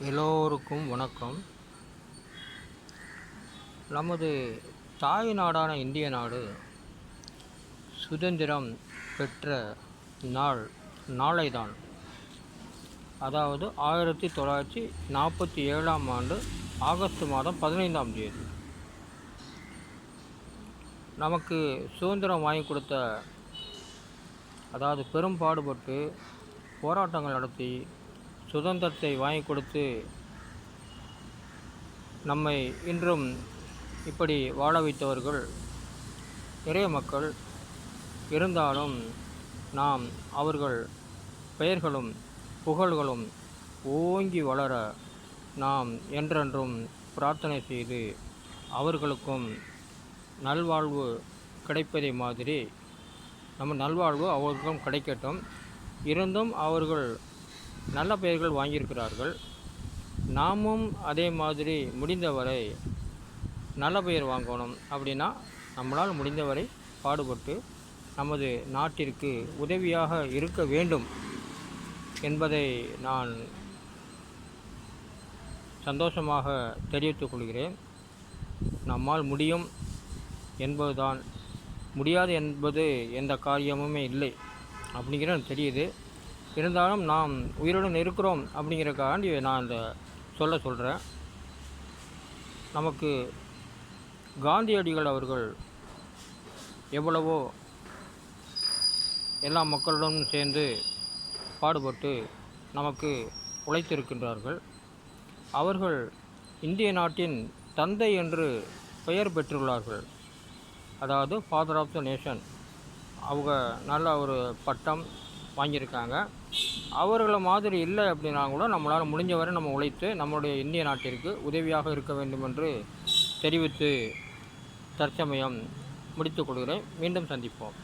எல்லோருக்கும் வணக்கம். நமது தாய் நாடான இந்திய நாடு சுதந்திரம் பெற்ற நாளைதான், அதாவது 1947ஆம் ஆண்டு ஆகஸ்ட் மாதம் 15ஆம் தேதி நமக்கு சுதந்திரம் வாங்கி கொடுத்த, அதாவது பெரும் பாடுபட்டு போராட்டங்கள் நடத்தி சுதந்திரத்தை வாங்கி கொடுத்து நம்மை இன்றும் இப்படி வாழ வைத்தவர்கள் நிறைய மக்கள். இருந்தாலும் நாம் அவர்கள் பெயர்களும் புகழ்களும் ஓங்கி வளர நாம் என்றென்றும் பிரார்த்தனை செய்து அவர்களுக்கும் நல்வாழ்வு கிடைப்பதை மாதிரி நம்ம நல்வாழ்வு அவர்களுக்கும் கிடைக்கட்டும். இருந்தும் அவர்கள் நல்ல பெயர்கள் வாங்கியிருக்கிறார்கள். நாமும் அதே மாதிரி முடிந்தவரை நல்ல பெயர் வாங்கணும். அப்படின்னா நம்மளால் முடிந்தவரை பாடுபட்டு நமது நாட்டிற்கு உதவியாக இருக்க வேண்டும் என்பதை நான் சந்தோஷமாக தெரிவித்துக் கொள்கிறேன். நம்மால் முடியும் என்பதுதான், முடியாது என்பது எந்த காரியமுமே இல்லை அப்படிங்கிறது தெரியுது. இருந்தாலும் நாம் உயிருடன் இருக்கிறோம் அப்படிங்கிறக்காண்டி நான் அந்த சொல்கிறேன். நமக்கு காந்தியடிகள் அவர்கள் எவ்வளவோ எல்லா மக்களுடன் சேர்ந்து பாடுபட்டு நமக்கு உழைத்திருக்கின்றார்கள். அவர்கள் இந்திய நாட்டின் தந்தை என்று பெயர் பெற்றுள்ளார்கள். அதாவது ஃபாதர் ஆஃப் த நேஷன். அவங்க நல்ல ஒரு பட்டம் வாங்கியிருக்காங்க. அவர்களை மாதிரி இல்லை அப்படின்னா கூட நம்மளால் முடிஞ்சவரை நம்ம உழைத்து நம்முடைய இந்திய நாட்டிற்கு உதவியாக இருக்க வேண்டும் என்று தெரிவித்து தற்சமயம் முடித்துக் கொள்கிறேன். மீண்டும் சந்திப்போம்.